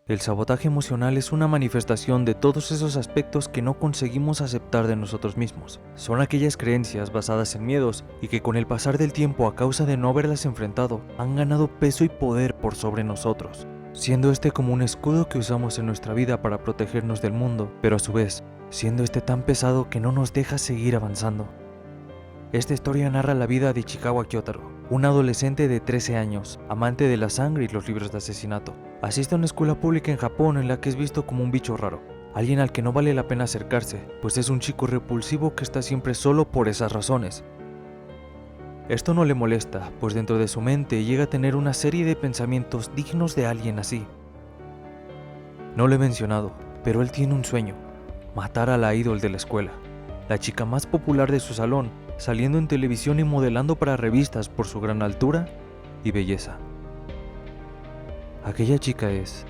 El sabotaje emocional es una manifestación de todos esos aspectos que no conseguimos aceptar de nosotros mismos. Son aquellas creencias basadas en miedos y que con el pasar del tiempo a causa de no haberlas enfrentado, han ganado peso y poder por sobre nosotros, siendo este como un escudo que usamos en nuestra vida para protegernos del mundo, pero a su vez, siendo este tan pesado que no nos deja seguir avanzando. Esta historia narra la vida de Ichikawa Kyotaro, un adolescente de 13 años, amante de la sangre y los libros de asesinato. Asiste a una escuela pública en Japón en la que es visto como un bicho raro, alguien al que no vale la pena acercarse, pues es un chico repulsivo que está siempre solo por esas razones. Esto no le molesta, pues dentro de su mente llega a tener una serie de pensamientos dignos de alguien así. No lo he mencionado, pero él tiene un sueño: matar a la ídol de la escuela, la chica más popular de su salón, saliendo en televisión y modelando para revistas por su gran altura y belleza. Aquella chica es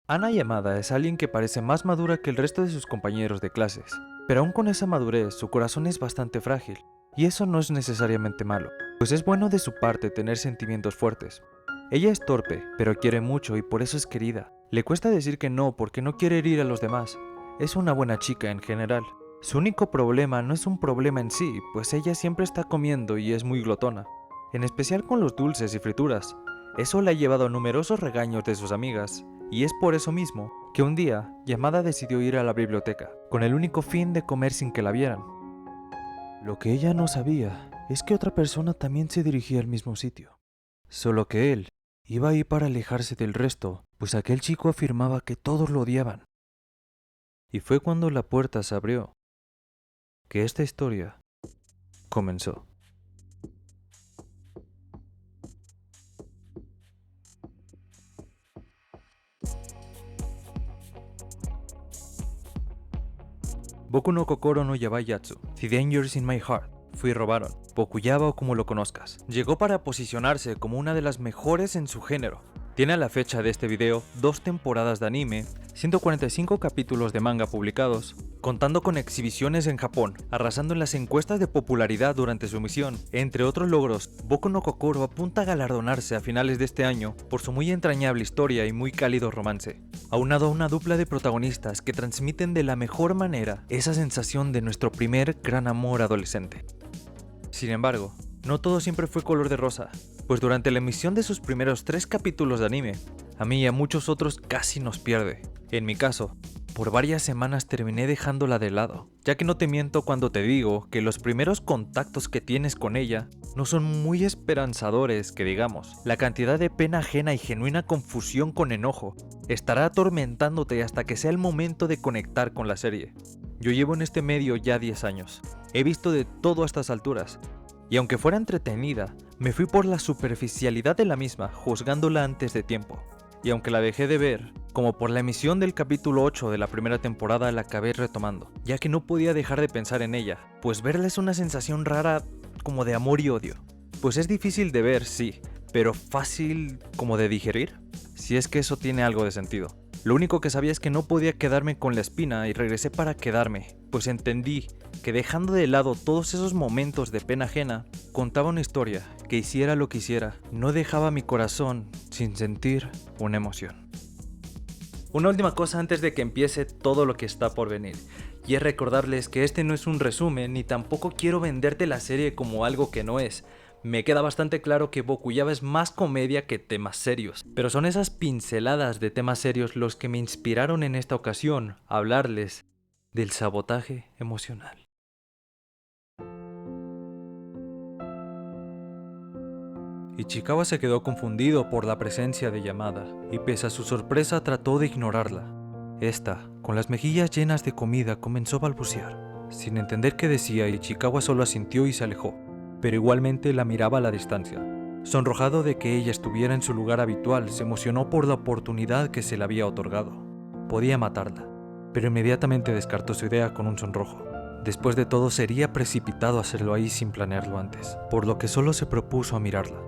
Ana Yamada. Es alguien que parece más madura que el resto de sus compañeros de clases, pero aún con esa madurez su corazón es bastante frágil, y eso no es necesariamente malo, pues es bueno de su parte tener sentimientos fuertes. Ella es torpe, pero quiere mucho y por eso es querida. Le cuesta decir que no porque no quiere herir a los demás. Es una buena chica en general. Su único problema no es un problema en sí, pues ella siempre está comiendo y es muy glotona, en especial con los dulces y frituras. Eso le ha llevado a numerosos regaños de sus amigas, y es por eso mismo que un día Yamada decidió ir a la biblioteca, con el único fin de comer sin que la vieran. Lo que ella no sabía es que otra persona también se dirigía al mismo sitio, solo que él iba ahí para alejarse del resto, pues aquel chico afirmaba que todos lo odiaban. Y fue cuando la puerta se abrió que esta historia comenzó. Boku no Kokoro no Yabayatsu, The Dangers in My Heart, Fui robaron, Bokuyaba o como lo conozcas. Llegó para posicionarse como una de las mejores en su género. Tiene a la fecha de este video 2 temporadas de anime, 145 capítulos de manga publicados, contando con exhibiciones en Japón, arrasando en las encuestas de popularidad durante su emisión. Entre otros logros, Boku no Kokoro apunta a galardonarse a finales de este año por su muy entrañable historia y muy cálido romance, aunado a una dupla de protagonistas que transmiten de la mejor manera esa sensación de nuestro primer gran amor adolescente. Sin embargo, no todo siempre fue color de rosa, pues durante la emisión de sus primeros 3 capítulos de anime, a mí y a muchos otros casi nos pierde. En mi caso, por varias semanas terminé dejándola de lado, ya que no te miento cuando te digo que los primeros contactos que tienes con ella no son muy esperanzadores, que digamos. La cantidad de pena ajena y genuina confusión con enojo estará atormentándote hasta que sea el momento de conectar con la serie. Yo llevo en este medio ya 10 años, he visto de todo a estas alturas, y aunque fuera entretenida, me fui por la superficialidad de la misma, juzgándola antes de tiempo. Y aunque la dejé de ver, como por la emisión del capítulo 8 de la primera temporada la acabé retomando, ya que no podía dejar de pensar en ella, pues verla es una sensación rara como de amor y odio. Pues es difícil de ver, sí, pero fácil como de digerir, si es que eso tiene algo de sentido. Lo único que sabía es que no podía quedarme con la espina y regresé para quedarme, pues entendí que dejando de lado todos esos momentos de pena ajena, contaba una historia que hiciera lo que hiciera, no dejaba mi corazón sin sentir una emoción. Una última cosa antes de que empiece todo lo que está por venir, y es recordarles que este no es un resumen ni tampoco quiero venderte la serie como algo que no es. Me queda bastante claro que Bokuyaba es más comedia que temas serios, pero son esas pinceladas de temas serios los que me inspiraron en esta ocasión a hablarles del sabotaje emocional. Ichikawa se quedó confundido por la presencia de Yamada, y pese a su sorpresa trató de ignorarla. Esta, con las mejillas llenas de comida, comenzó a balbucear. Sin entender qué decía, Ichikawa solo asintió y se alejó, pero igualmente la miraba a la distancia. Sonrojado de que ella estuviera en su lugar habitual, se emocionó por la oportunidad que se le había otorgado. Podía matarla, pero inmediatamente descartó su idea con un sonrojo. Después de todo, sería precipitado hacerlo ahí sin planearlo antes, por lo que solo se propuso a mirarla.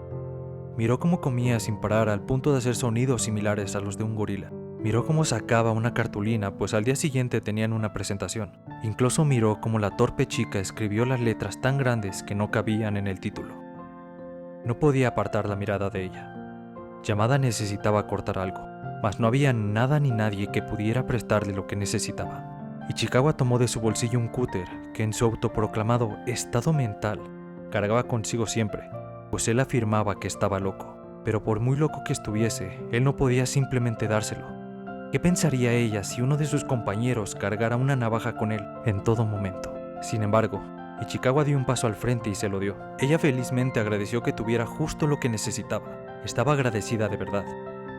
Miró cómo comía sin parar al punto de hacer sonidos similares a los de un gorila. Miró cómo sacaba una cartulina, pues al día siguiente tenían una presentación. Incluso miró cómo la torpe chica escribió las letras tan grandes que no cabían en el título. No podía apartar la mirada de ella. Yamada necesitaba cortar algo, mas no había nada ni nadie que pudiera prestarle lo que necesitaba. Ichikawa tomó de su bolsillo un cúter que en su autoproclamado estado mental cargaba consigo siempre, pues él afirmaba que estaba loco. Pero por muy loco que estuviese, él no podía simplemente dárselo. ¿Qué pensaría ella si uno de sus compañeros cargara una navaja con él en todo momento? Sin embargo, Ichikawa dio un paso al frente y se lo dio. Ella felizmente agradeció que tuviera justo lo que necesitaba. Estaba agradecida de verdad.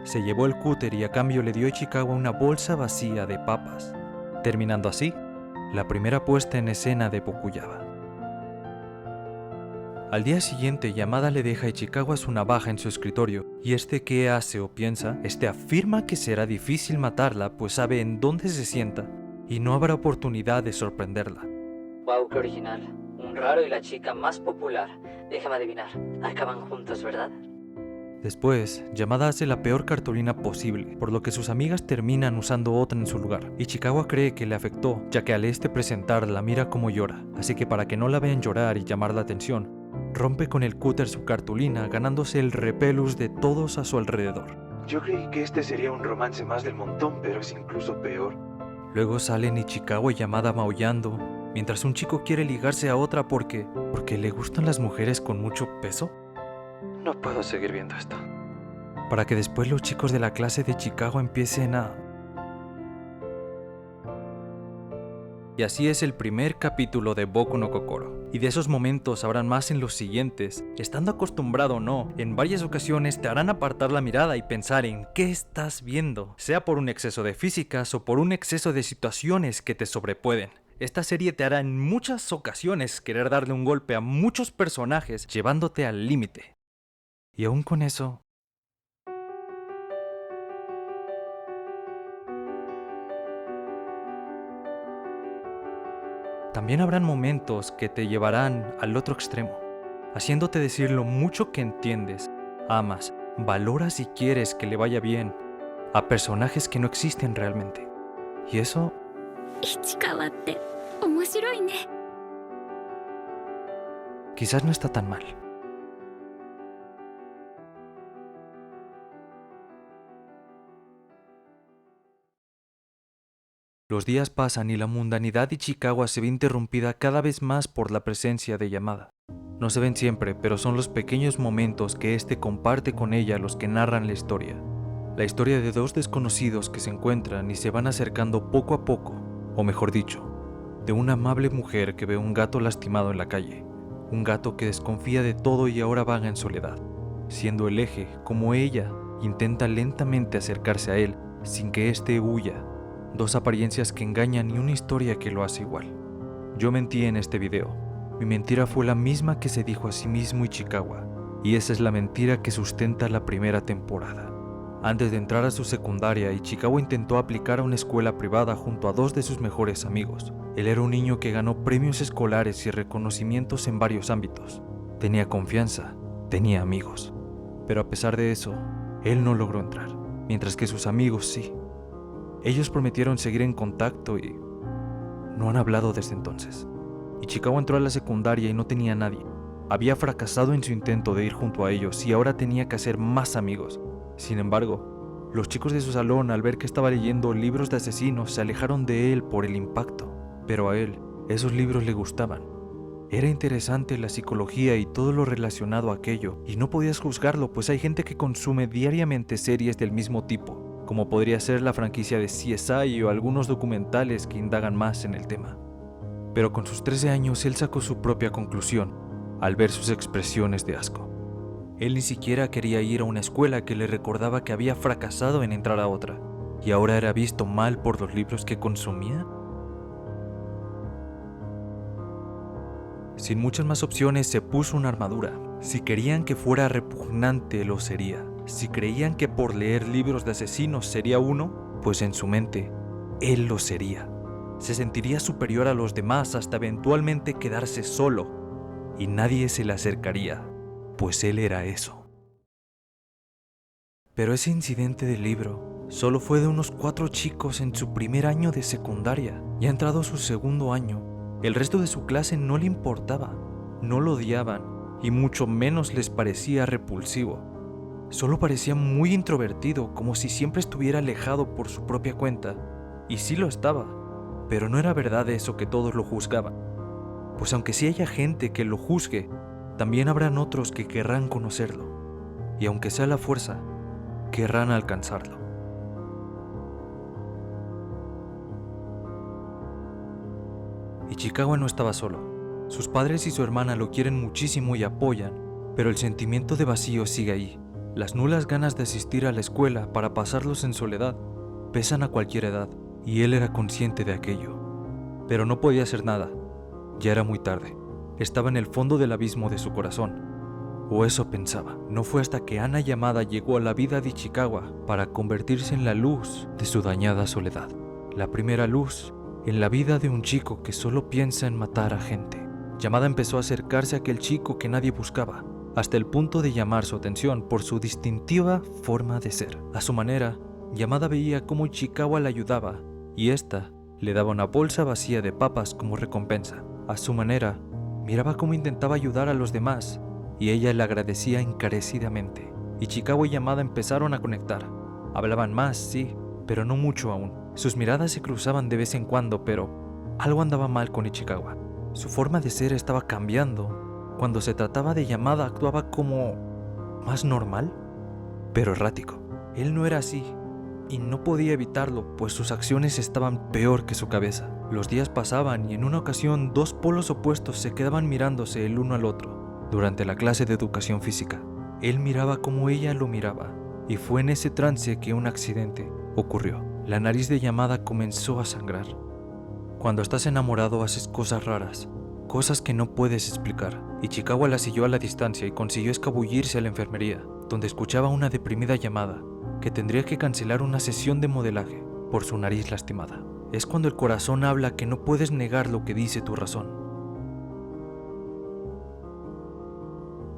Se llevó el cúter y a cambio le dio a Ichikawa una bolsa vacía de papas, terminando así la primera puesta en escena de Bokuyaba. Al día siguiente, Yamada le deja a Ichikawa su navaja en su escritorio, y ¿qué hace o piensa? Afirma que será difícil matarla, pues sabe en dónde se sienta, y no habrá oportunidad de sorprenderla. Wow, qué original. Un raro y la chica más popular. Déjame adivinar, acaban juntos, ¿verdad? Después, Yamada hace la peor cartulina posible, por lo que sus amigas terminan usando otra en su lugar. Ichikawa cree que le afectó, ya que al presentarla mira cómo llora, así que para que no la vean llorar y llamar la atención, rompe con el cúter su cartulina, ganándose el repelús de todos a su alrededor. Yo creí que sería un romance más del montón, pero es incluso peor. Luego salen Ichikawa y Yamada maullando, mientras un chico quiere ligarse a otra porque le gustan las mujeres con mucho peso. No puedo seguir viendo esto. Para que después los chicos de la clase de Chicago empiecen a... Y así es el primer capítulo de Boku no Kokoro. Y de esos momentos habrán más en los siguientes. Estando acostumbrado o no, en varias ocasiones te harán apartar la mirada y pensar en qué estás viendo, sea por un exceso de físicas o por un exceso de situaciones que te sobrepueden. Esta serie te hará en muchas ocasiones querer darle un golpe a muchos personajes, llevándote al límite. Y aún con eso... también habrán momentos que te llevarán al otro extremo, haciéndote decir lo mucho que entiendes, amas, valoras y quieres que le vaya bien a personajes que no existen realmente. Y eso... quizás no está tan mal. Los días pasan y la mundanidad de Ichikawa se ve interrumpida cada vez más por la presencia de Yamada. No se ven siempre, pero son los pequeños momentos que comparte con ella los que narran la historia. La historia de dos desconocidos que se encuentran y se van acercando poco a poco, o mejor dicho, de una amable mujer que ve un gato lastimado en la calle, un gato que desconfía de todo y ahora vaga en soledad, siendo el eje como ella intenta lentamente acercarse a él sin que huya. Dos apariencias que engañan y una historia que lo hace igual. Yo mentí en este video. Mi mentira fue la misma que se dijo a sí mismo Ichikawa, y esa es la mentira que sustenta la primera temporada. Antes de entrar a su secundaria, Ichikawa intentó aplicar a una escuela privada junto a dos de sus mejores amigos. Él era un niño que ganó premios escolares y reconocimientos en varios ámbitos. Tenía confianza, tenía amigos. Pero a pesar de eso, él no logró entrar, mientras que sus amigos sí. Ellos prometieron seguir en contacto y no han hablado desde entonces. Ichikawa entró a la secundaria y no tenía a nadie. Había fracasado en su intento de ir junto a ellos y ahora tenía que hacer más amigos. Sin embargo, los chicos de su salón, al ver que estaba leyendo libros de asesinos, se alejaron de él por el impacto. Pero a él, esos libros le gustaban. Era interesante la psicología y todo lo relacionado a aquello, y no podías juzgarlo, pues hay gente que consume diariamente series del mismo tipo, como podría ser la franquicia de CSI o algunos documentales que indagan más en el tema. Pero con sus 13 años él sacó su propia conclusión al ver sus expresiones de asco. Él ni siquiera quería ir a una escuela que le recordaba que había fracasado en entrar a otra, y ahora era visto mal por los libros que consumía. Sin muchas más opciones se puso una armadura. Si querían que fuera repugnante, lo sería. Si creían que por leer libros de asesinos sería uno, pues en su mente, él lo sería. Se sentiría superior a los demás hasta eventualmente quedarse solo, y nadie se le acercaría, pues él era eso. Pero ese incidente del libro solo fue de unos 4 chicos en su primer año de secundaria. Ya entrado su segundo año, el resto de su clase no le importaba, no lo odiaban, y mucho menos les parecía repulsivo. Solo parecía muy introvertido, como si siempre estuviera alejado por su propia cuenta. Y sí lo estaba, pero no era verdad eso que todos lo juzgaban. Pues aunque sí haya gente que lo juzgue, también habrán otros que querrán conocerlo. Y aunque sea a la fuerza, querrán alcanzarlo. Ichikawa no estaba solo. Sus padres y su hermana lo quieren muchísimo y apoyan, pero el sentimiento de vacío sigue ahí. Las nulas ganas de asistir a la escuela para pasarlos en soledad pesan a cualquier edad, y él era consciente de aquello. Pero no podía hacer nada. Ya era muy tarde. Estaba en el fondo del abismo de su corazón. O eso pensaba. No fue hasta que Ana Yamada llegó a la vida de Ichikawa para convertirse en la luz de su dañada soledad. La primera luz en la vida de un chico que solo piensa en matar a gente. Yamada empezó a acercarse a aquel chico que nadie buscaba, hasta el punto de llamar su atención por su distintiva forma de ser. A su manera, Yamada veía cómo Ichikawa la ayudaba, y ésta le daba una bolsa vacía de papas como recompensa. A su manera, miraba cómo intentaba ayudar a los demás, y ella le agradecía encarecidamente. Ichikawa y Yamada empezaron a conectar. Hablaban más, sí, pero no mucho aún. Sus miradas se cruzaban de vez en cuando, pero algo andaba mal con Ichikawa. Su forma de ser estaba cambiando. Cuando se trataba de Yamada actuaba como más normal, pero errático. Él no era así, y no podía evitarlo, pues sus acciones estaban peor que su cabeza. Los días pasaban y en una ocasión 2 polos opuestos se quedaban mirándose el uno al otro. Durante la clase de educación física, él miraba como ella lo miraba, y fue en ese trance que un accidente ocurrió. La nariz de Yamada comenzó a sangrar. Cuando estás enamorado haces cosas raras, cosas que no puedes explicar. Ichikawa la siguió a la distancia y consiguió escabullirse a la enfermería, donde escuchaba una deprimida Yamada que tendría que cancelar una sesión de modelaje por su nariz lastimada. Es cuando el corazón habla que no puedes negar lo que dice tu razón.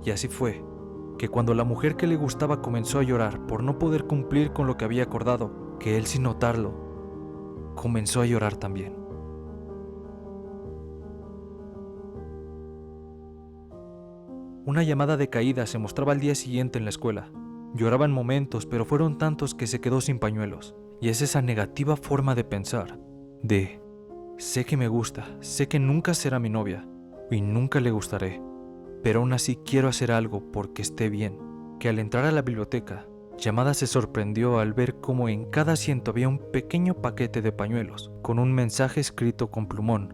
Y así fue, que cuando la mujer que le gustaba comenzó a llorar por no poder cumplir con lo que había acordado, que él sin notarlo, comenzó a llorar también. Una llamada de caída se mostraba al día siguiente en la escuela. Lloraba en momentos, pero fueron tantos que se quedó sin pañuelos. Y es esa negativa forma de pensar, de sé que me gusta, sé que nunca será mi novia, y nunca le gustaré, pero aún así quiero hacer algo porque esté bien, que al entrar a la biblioteca, Yamada se sorprendió al ver cómo en cada asiento había un pequeño paquete de pañuelos, con un mensaje escrito con plumón,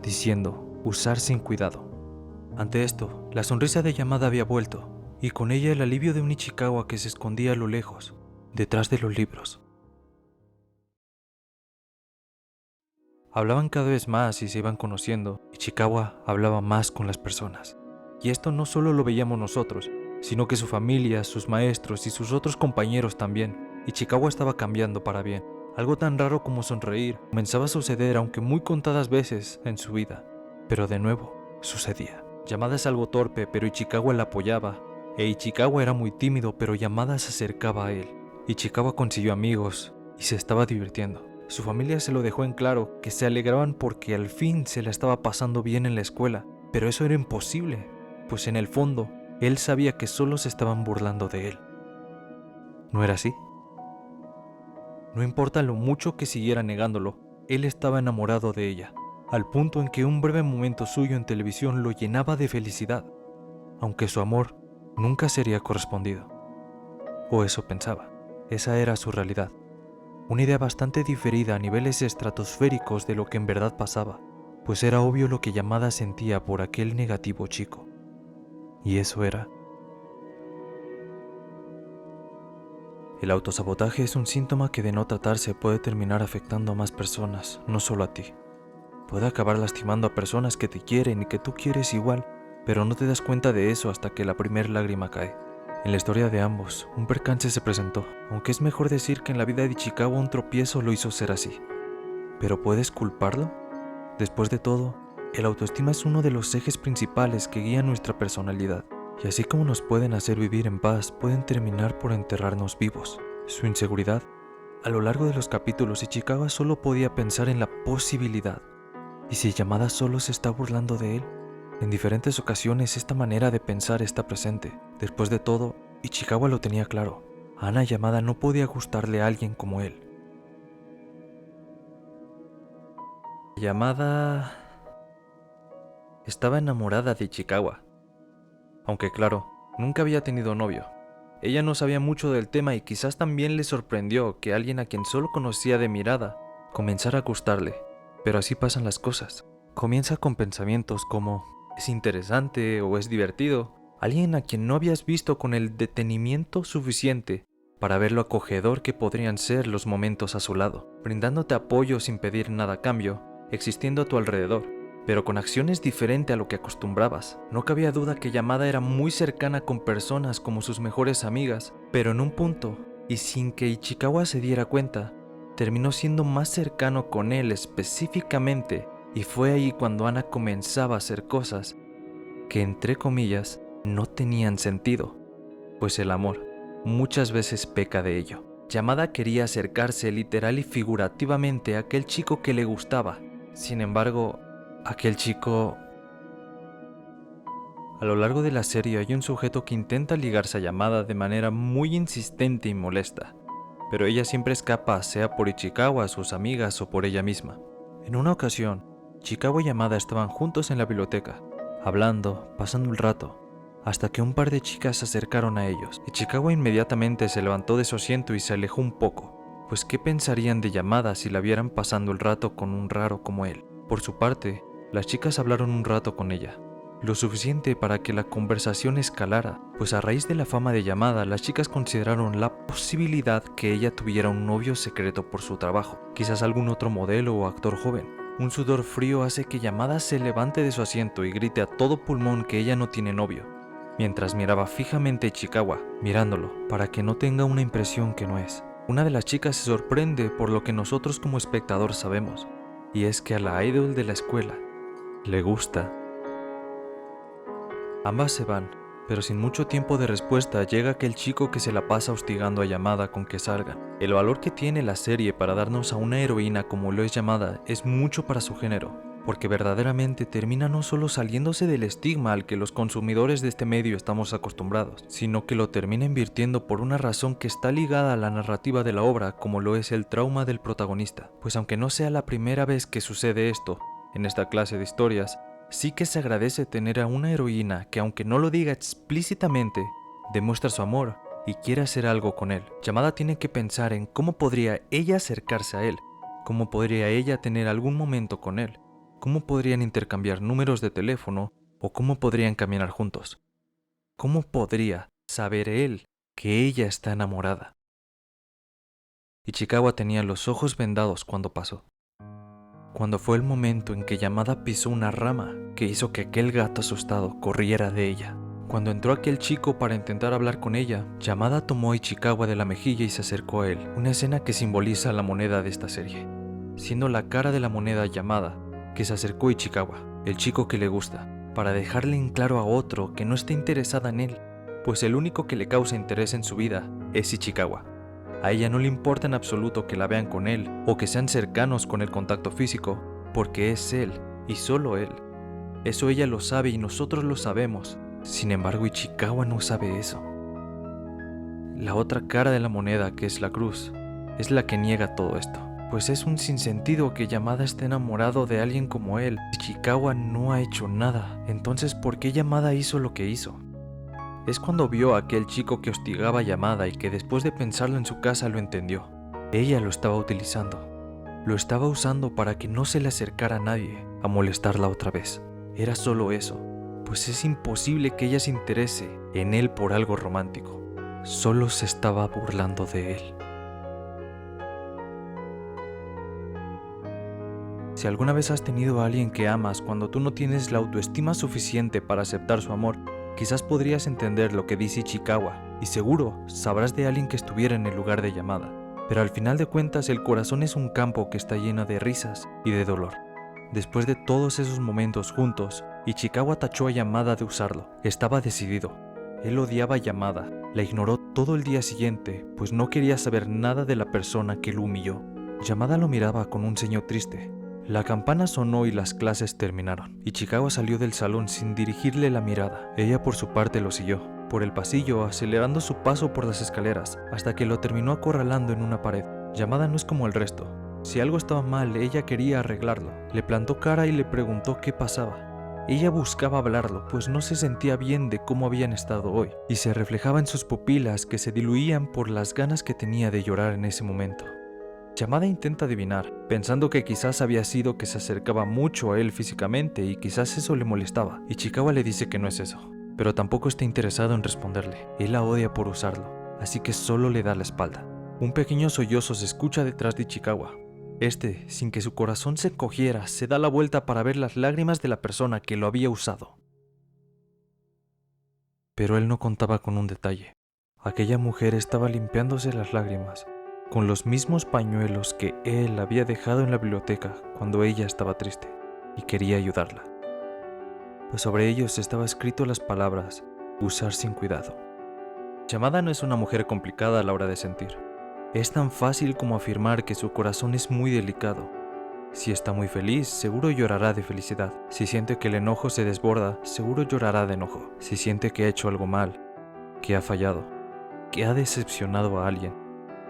diciendo, usar sin cuidado. Ante esto, la sonrisa de Yamada había vuelto, y con ella el alivio de un Ichikawa que se escondía a lo lejos, detrás de los libros. Hablaban cada vez más y se iban conociendo. Ichikawa hablaba más con las personas. Y esto no solo lo veíamos nosotros, sino que su familia, sus maestros y sus otros compañeros también. Ichikawa estaba cambiando para bien. Algo tan raro como sonreír comenzaba a suceder, aunque muy contadas veces en su vida. Pero de nuevo, sucedía. Yamada es algo torpe, pero Ichikawa la apoyaba. Ichikawa era muy tímido, pero Yamada se acercaba a él. Ichikawa consiguió amigos y se estaba divirtiendo. Su familia se lo dejó en claro, que se alegraban porque al fin se la estaba pasando bien en la escuela. Pero eso era imposible, pues en el fondo, él sabía que solo se estaban burlando de él. ¿No era así? No importa lo mucho que siguiera negándolo, él estaba enamorado de ella, al punto en que un breve momento suyo en televisión lo llenaba de felicidad, aunque su amor nunca sería correspondido. O eso pensaba, esa era su realidad. Una idea bastante diferida a niveles estratosféricos de lo que en verdad pasaba, pues era obvio lo que Yamada sentía por aquel negativo chico. Y eso era... El autosabotaje es un síntoma que de no tratarse puede terminar afectando a más personas, no solo a ti. Puede acabar lastimando a personas que te quieren y que tú quieres igual, pero no te das cuenta de eso hasta que la primer lágrima cae. En la historia de ambos, un percance se presentó, aunque es mejor decir que en la vida de Ichikawa un tropiezo lo hizo ser así. ¿Pero puedes culparlo? Después de todo, el autoestima es uno de los ejes principales que guían nuestra personalidad. Y así como nos pueden hacer vivir en paz, pueden terminar por enterrarnos vivos. Su inseguridad. A lo largo de los capítulos, Ichikawa solo podía pensar en la posibilidad. ¿Y si Yamada solo se está burlando de él? En diferentes ocasiones esta manera de pensar está presente. Después de todo, Ichikawa lo tenía claro. A Ana Yamada no podía gustarle a alguien como él. Yamada estaba enamorada de Ichikawa. Aunque claro, nunca había tenido novio. Ella no sabía mucho del tema y quizás también le sorprendió que alguien a quien solo conocía de mirada comenzara a gustarle. Pero así pasan las cosas. Comienza con pensamientos como ¿es interesante o es divertido? Alguien a quien no habías visto con el detenimiento suficiente para ver lo acogedor que podrían ser los momentos a su lado, brindándote apoyo sin pedir nada a cambio, existiendo a tu alrededor, pero con acciones diferentes a lo que acostumbrabas. No cabía duda que Yamada era muy cercana con personas como sus mejores amigas, pero en un punto, y sin que Ichikawa se diera cuenta, terminó siendo más cercano con él específicamente, y fue ahí cuando Ana comenzaba a hacer cosas que, entre comillas, no tenían sentido, pues el amor muchas veces peca de ello. Yamada quería acercarse literal y figurativamente a aquel chico que le gustaba. Sin embargo, aquel chico... A lo largo de la serie hay un sujeto que intenta ligarse a Yamada de manera muy insistente y molesta, pero ella siempre escapa, sea por Ichikawa, sus amigas o por ella misma. En una ocasión, Ichikawa y Yamada estaban juntos en la biblioteca, hablando, pasando el rato, hasta que un par de chicas se acercaron a ellos. Ichikawa inmediatamente se levantó de su asiento y se alejó un poco, pues ¿qué pensarían de Yamada si la vieran pasando el rato con un raro como él? Por su parte, las chicas hablaron un rato con ella, lo suficiente para que la conversación escalara, pues a raíz de la fama de Yamada, las chicas consideraron la posibilidad que ella tuviera un novio secreto por su trabajo, quizás algún otro modelo o actor joven. Un sudor frío hace que Yamada se levante de su asiento y grite a todo pulmón que ella no tiene novio, mientras miraba fijamente a Ichikawa, mirándolo, para que no tenga una impresión que no es. Una de las chicas se sorprende por lo que nosotros como espectador sabemos, y es que a la idol de la escuela le gusta. Ambas se van, pero sin mucho tiempo de respuesta llega aquel chico que se la pasa hostigando a Yamada con que salgan. El valor que tiene la serie para darnos a una heroína como lo es Yamada es mucho para su género, porque verdaderamente termina no solo saliéndose del estigma al que los consumidores de este medio estamos acostumbrados, sino que lo termina invirtiendo por una razón que está ligada a la narrativa de la obra, como lo es el trauma del protagonista. Pues aunque no sea la primera vez que sucede esto en esta clase de historias, sí que se agradece tener a una heroína que, aunque no lo diga explícitamente, demuestra su amor y quiere hacer algo con él. Yamada tiene que pensar en cómo podría ella acercarse a él, cómo podría ella tener algún momento con él, cómo podrían intercambiar números de teléfono o cómo podrían caminar juntos. ¿Cómo podría saber él que ella está enamorada? Ichikawa tenía los ojos vendados cuando pasó. Cuando fue el momento en que Yamada pisó una rama que hizo que aquel gato asustado corriera de ella. Cuando entró aquel chico para intentar hablar con ella, Yamada tomó a Ichikawa de la mejilla y se acercó a él, una escena que simboliza la moneda de esta serie, siendo la cara de la moneda Yamada, que se acercó a Ichikawa, el chico que le gusta, para dejarle en claro a otro que no está interesada en él, pues el único que le causa interés en su vida es Ichikawa. A ella no le importa en absoluto que la vean con él o que sean cercanos con el contacto físico, porque es él y solo él. Eso ella lo sabe y nosotros lo sabemos. Sin embargo, Ichikawa no sabe eso. La otra cara de la moneda, que es la cruz, es la que niega todo esto, pues es un sinsentido que Yamada esté enamorado de alguien como él. Ichikawa no ha hecho nada, entonces ¿por qué Yamada hizo lo que hizo? Es cuando vio a aquel chico que hostigaba a Yamada y que después de pensarlo en su casa lo entendió. Ella lo estaba utilizando. Lo estaba usando para que no se le acercara a nadie a molestarla otra vez. Era solo eso, pues es imposible que ella se interese en él por algo romántico. Solo se estaba burlando de él. Si alguna vez has tenido a alguien que amas cuando tú no tienes la autoestima suficiente para aceptar su amor, quizás podrías entender lo que dice Ichikawa, y seguro sabrás de alguien que estuviera en el lugar de Yamada. Pero al final de cuentas el corazón es un campo que está lleno de risas y de dolor. Después de todos esos momentos juntos, Ichikawa tachó a Yamada de usarlo. Estaba decidido. Él odiaba a Yamada, la ignoró todo el día siguiente, pues no quería saber nada de la persona que lo humilló. Yamada lo miraba con un ceño triste. La campana sonó y las clases terminaron. Ichikawa salió del salón sin dirigirle la mirada. Ella por su parte lo siguió, por el pasillo, acelerando su paso por las escaleras, hasta que lo terminó acorralando en una pared. Yamada no es como el resto. Si algo estaba mal, ella quería arreglarlo. Le plantó cara y le preguntó qué pasaba. Ella buscaba hablarlo, pues no se sentía bien de cómo habían estado hoy, y se reflejaba en sus pupilas que se diluían por las ganas que tenía de llorar en ese momento. Yamada intenta adivinar, pensando que quizás había sido que se acercaba mucho a él físicamente y quizás eso le molestaba. Ichikawa le dice que no es eso, pero tampoco está interesado en responderle. Él la odia por usarlo, así que solo le da la espalda. Un pequeño sollozo se escucha detrás de Ichikawa. Sin que su corazón se encogiera, se da la vuelta para ver las lágrimas de la persona que lo había usado. Pero él no contaba con un detalle. Aquella mujer estaba limpiándose las lágrimas con los mismos pañuelos que él había dejado en la biblioteca cuando ella estaba triste y quería ayudarla. Pues sobre ellos estaba escrito las palabras usar sin cuidado. Yamada no es una mujer complicada a la hora de sentir. Es tan fácil como afirmar que su corazón es muy delicado. Si está muy feliz, seguro llorará de felicidad. Si siente que el enojo se desborda, seguro llorará de enojo. Si siente que ha hecho algo mal, que ha fallado, que ha decepcionado a alguien,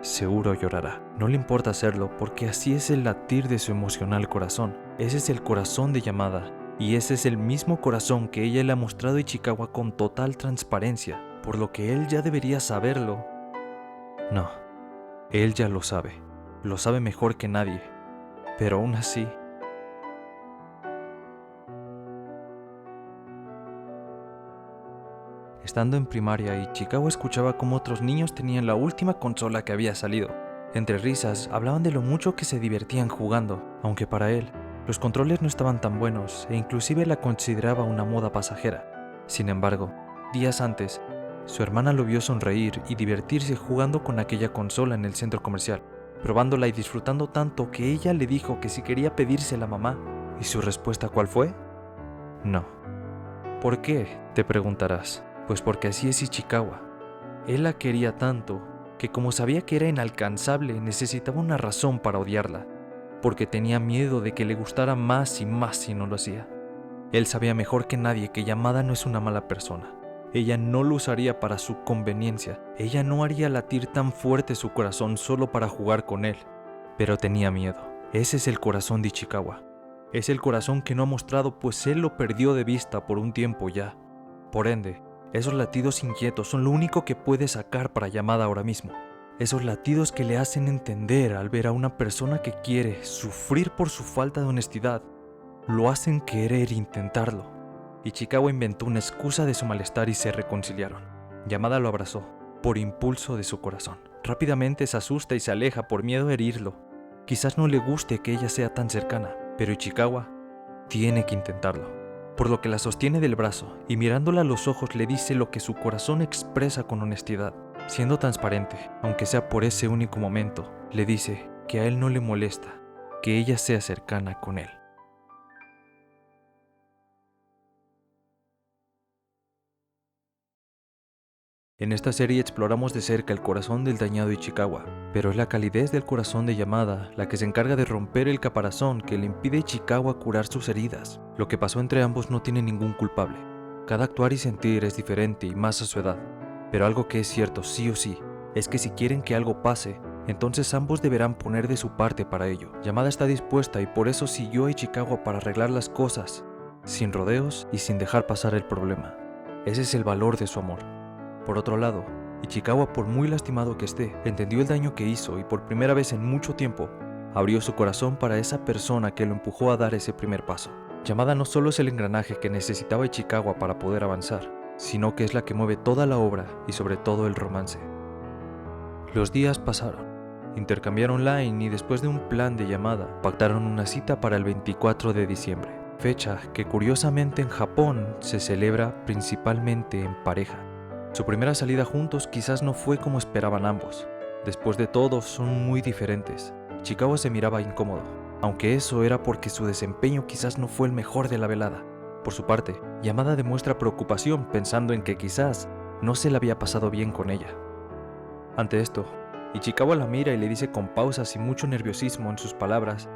seguro llorará. No le importa hacerlo porque así es el latir de su emocional corazón. Ese es el corazón de Yamada y ese es el mismo corazón que ella le ha mostrado a Ichikawa con total transparencia, por lo que él ya debería saberlo. No, él ya lo sabe mejor que nadie, pero aún así... Estando en primaria, Ichikawa escuchaba cómo otros niños tenían la última consola que había salido. Entre risas, hablaban de lo mucho que se divertían jugando, aunque para él, los controles no estaban tan buenos e inclusive la consideraba una moda pasajera. Sin embargo, días antes, su hermana lo vio sonreír y divertirse jugando con aquella consola en el centro comercial, probándola y disfrutando tanto que ella le dijo que si quería pedírsela a mamá. ¿Y su respuesta cuál fue? No. ¿Por qué?, te preguntarás. Pues porque así es Ichikawa. Él la quería tanto que como sabía que era inalcanzable, necesitaba una razón para odiarla, porque tenía miedo de que le gustara más y más si no lo hacía. Él sabía mejor que nadie que Yamada no es una mala persona. Ella no lo usaría para su conveniencia. Ella no haría latir tan fuerte su corazón solo para jugar con él. Pero tenía miedo. Ese es el corazón de Ichikawa. Es el corazón que no ha mostrado, pues él lo perdió de vista por un tiempo ya. Por ende, esos latidos inquietos son lo único que puede sacar para Yamada ahora mismo. Esos latidos que le hacen entender al ver a una persona que quiere sufrir por su falta de honestidad, lo hacen querer intentarlo. Ichikawa inventó una excusa de su malestar y se reconciliaron. Yamada lo abrazó, por impulso de su corazón. Rápidamente se asusta y se aleja por miedo a herirlo. Quizás no le guste que ella sea tan cercana, pero Ichikawa tiene que intentarlo. Por lo que la sostiene del brazo y mirándola a los ojos le dice lo que su corazón expresa con honestidad. Siendo transparente, aunque sea por ese único momento, le dice que a él no le molesta que ella sea cercana con él. En esta serie exploramos de cerca el corazón del dañado Ichikawa, pero es la calidez del corazón de Yamada la que se encarga de romper el caparazón que le impide a Ichikawa curar sus heridas. Lo que pasó entre ambos no tiene ningún culpable. Cada actuar y sentir es diferente y más a su edad. Pero algo que es cierto sí o sí, es que si quieren que algo pase, entonces ambos deberán poner de su parte para ello. Yamada está dispuesta y por eso siguió a Ichikawa para arreglar las cosas, sin rodeos y sin dejar pasar el problema. Ese es el valor de su amor. Por otro lado, Ichikawa, por muy lastimado que esté, entendió el daño que hizo y por primera vez en mucho tiempo, abrió su corazón para esa persona que lo empujó a dar ese primer paso. Yamada no solo es el engranaje que necesitaba Ichikawa para poder avanzar, sino que es la que mueve toda la obra y sobre todo el romance. Los días pasaron, intercambiaron line y después de un plan de Yamada, pactaron una cita para el 24 de diciembre, fecha que curiosamente en Japón se celebra principalmente en pareja. Su primera salida juntos quizás no fue como esperaban ambos. Después de todo, son muy diferentes. Ichikawa se miraba incómodo, aunque eso era porque su desempeño quizás no fue el mejor de la velada. Por su parte, Yamada demuestra preocupación pensando en que quizás no se le había pasado bien con ella. Ante esto, Ichikawa la mira y le dice con pausas y mucho nerviosismo en sus palabras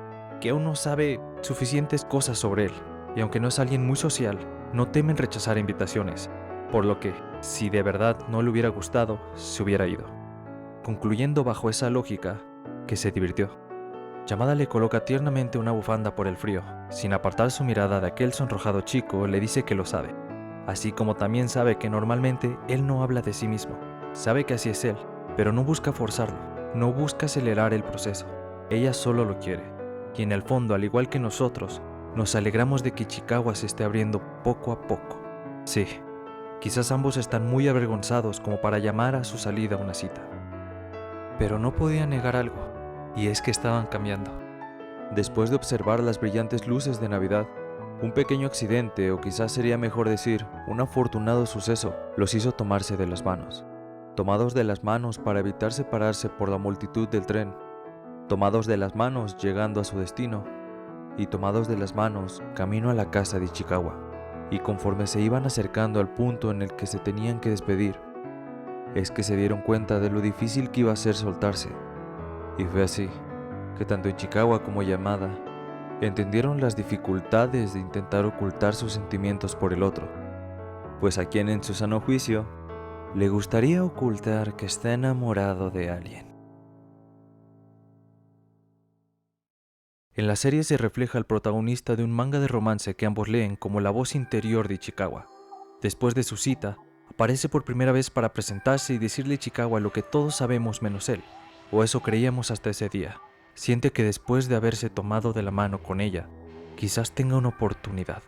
que aún no sabe suficientes cosas sobre él, y aunque no es alguien muy social, no teme en rechazar invitaciones, por lo que, si de verdad no le hubiera gustado, se hubiera ido. Concluyendo bajo esa lógica, que se divirtió. Yamada le coloca tiernamente una bufanda por el frío. Sin apartar su mirada de aquel sonrojado chico, le dice que lo sabe. Así como también sabe que normalmente él no habla de sí mismo. Sabe que así es él, pero no busca forzarlo, no busca acelerar el proceso. Ella solo lo quiere. Y en el fondo, al igual que nosotros, nos alegramos de que Ichikawa se esté abriendo poco a poco. Sí, quizás ambos están muy avergonzados como para llamar a su salida una cita. Pero no podían negar algo. Y es que estaban cambiando. Después de observar las brillantes luces de Navidad, un pequeño accidente, o quizás sería mejor decir, un afortunado suceso, los hizo tomarse de las manos. Tomados de las manos para evitar separarse por la multitud del tren. Tomados de las manos llegando a su destino. Y tomados de las manos camino a la casa de Ichikawa. Y conforme se iban acercando al punto en el que se tenían que despedir, es que se dieron cuenta de lo difícil que iba a ser soltarse. Y fue así, que tanto Ichikawa como Yamada entendieron las dificultades de intentar ocultar sus sentimientos por el otro, pues a quien en su sano juicio le gustaría ocultar que está enamorado de alguien. En la serie se refleja al protagonista de un manga de romance que ambos leen como la voz interior de Ichikawa. Después de su cita, aparece por primera vez para presentarse y decirle a Ichikawa lo que todos sabemos menos él. O eso creíamos hasta ese día. Siente que después de haberse tomado de la mano con ella, quizás tenga una oportunidad.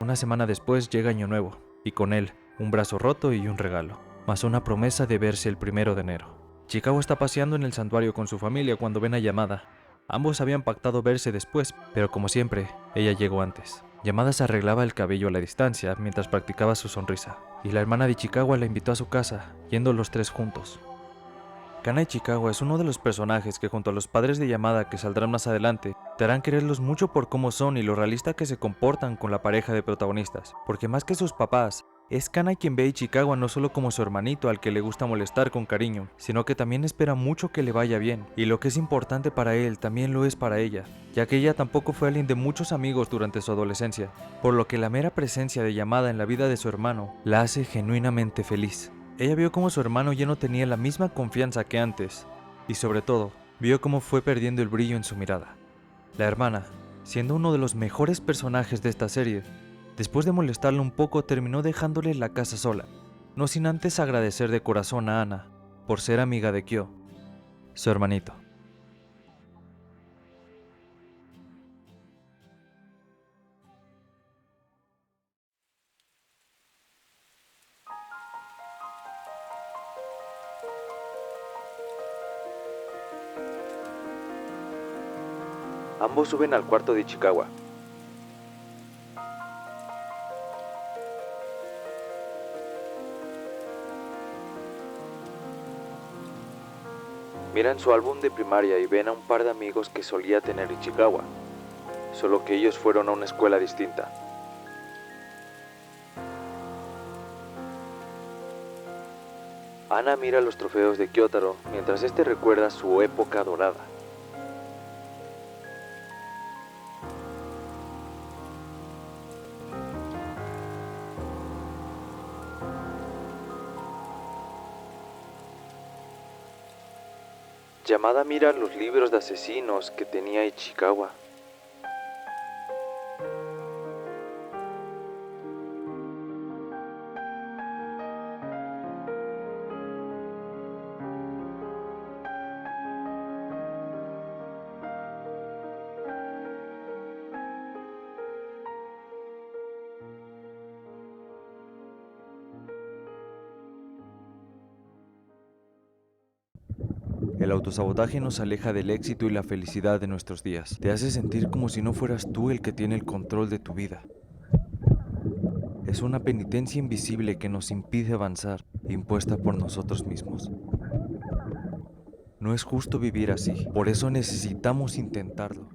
Una semana después llega Año Nuevo, y con él, un brazo roto y un regalo, más una promesa de verse el 1 de enero. Ichikawa está paseando en el santuario con su familia cuando ven a Yamada. Ambos habían pactado verse después, pero como siempre, ella llegó antes. Yamada se arreglaba el cabello a la distancia mientras practicaba su sonrisa, y la hermana de Ichikawa la invitó a su casa, yendo los tres juntos. Kana Ichikawa es uno de los personajes que junto a los padres de Yamada que saldrán más adelante, te harán quererlos mucho por cómo son y lo realista que se comportan con la pareja de protagonistas, porque más que sus papás, es Kana quien ve a Ichikawa no solo como su hermanito al que le gusta molestar con cariño, sino que también espera mucho que le vaya bien, y lo que es importante para él también lo es para ella, ya que ella tampoco fue alguien de muchos amigos durante su adolescencia, por lo que la mera presencia de Yamada en la vida de su hermano la hace genuinamente feliz. Ella vio cómo su hermano ya no tenía la misma confianza que antes, y sobre todo, vio cómo fue perdiendo el brillo en su mirada. La hermana, siendo uno de los mejores personajes de esta serie, después de molestarle un poco terminó dejándole la casa sola, no sin antes agradecer de corazón a Ana por ser amiga de Kyo, su hermanito. Ambos suben al cuarto de Ichikawa. Miran su álbum de primaria y ven a un par de amigos que solía tener Ichikawa, solo que ellos fueron a una escuela distinta. Ana mira los trofeos de Kyotaro mientras este recuerda su época dorada. Yamada mira los libros de asesinos que tenía Ichikawa. El autosabotaje nos aleja del éxito y la felicidad de nuestros días. Te hace sentir como si no fueras tú el que tiene el control de tu vida. Es una penitencia invisible que nos impide avanzar, impuesta por nosotros mismos. No es justo vivir así, por eso necesitamos intentarlo.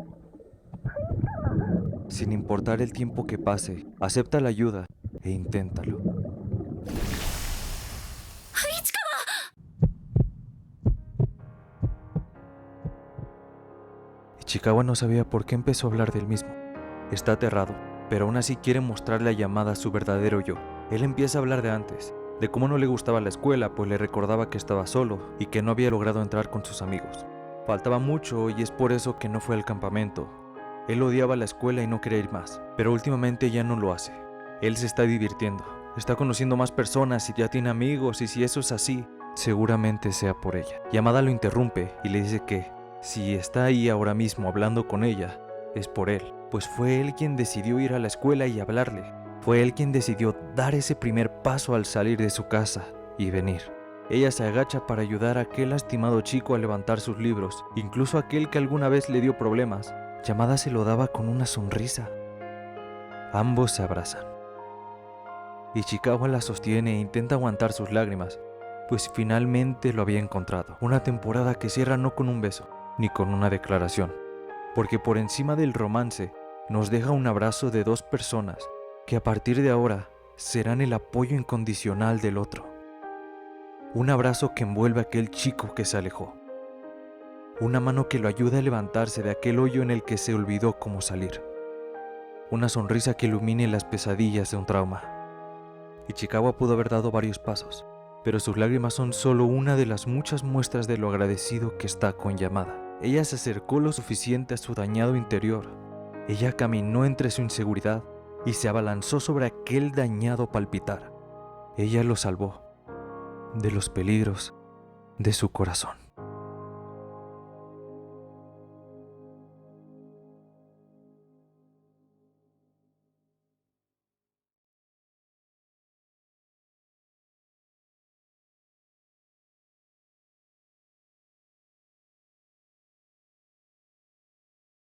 Sin importar el tiempo que pase, acepta la ayuda e inténtalo. Ichikawa no sabía por qué empezó a hablar del mismo. Está aterrado, pero aún así quiere mostrarle a Yamada su verdadero yo. Él empieza a hablar de antes, de cómo no le gustaba la escuela, pues le recordaba que estaba solo y que no había logrado entrar con sus amigos. Faltaba mucho y es por eso que no fue al campamento. Él odiaba la escuela y no quería ir más, pero últimamente ya no lo hace. Él se está divirtiendo, está conociendo más personas y ya tiene amigos, y si eso es así, seguramente sea por ella. Yamada lo interrumpe y le dice que si está ahí ahora mismo hablando con ella, es por él, pues fue él quien decidió ir a la escuela y hablarle. Fue él quien decidió dar ese primer paso al salir de su casa y venir. Ella se agacha para ayudar a aquel lastimado chico a levantar sus libros, incluso aquel que alguna vez le dio problemas. Yamada se lo daba con una sonrisa. Ambos se abrazan. Ichikawa la sostiene e intenta aguantar sus lágrimas, pues finalmente lo había encontrado. Una temporada que cierra no con un beso, ni con una declaración, porque por encima del romance nos deja un abrazo de dos personas que a partir de ahora serán el apoyo incondicional del otro. Un abrazo que envuelve a aquel chico que se alejó. Una mano que lo ayuda a levantarse de aquel hoyo en el que se olvidó cómo salir. Una sonrisa que ilumine las pesadillas de un trauma. Ichikawa pudo haber dado varios pasos, pero sus lágrimas son solo una de las muchas muestras de lo agradecido que está con Yamada. Ella se acercó lo suficiente a su dañado interior. Ella caminó entre su inseguridad y se abalanzó sobre aquel dañado palpitar. Ella lo salvó de los peligros de su corazón.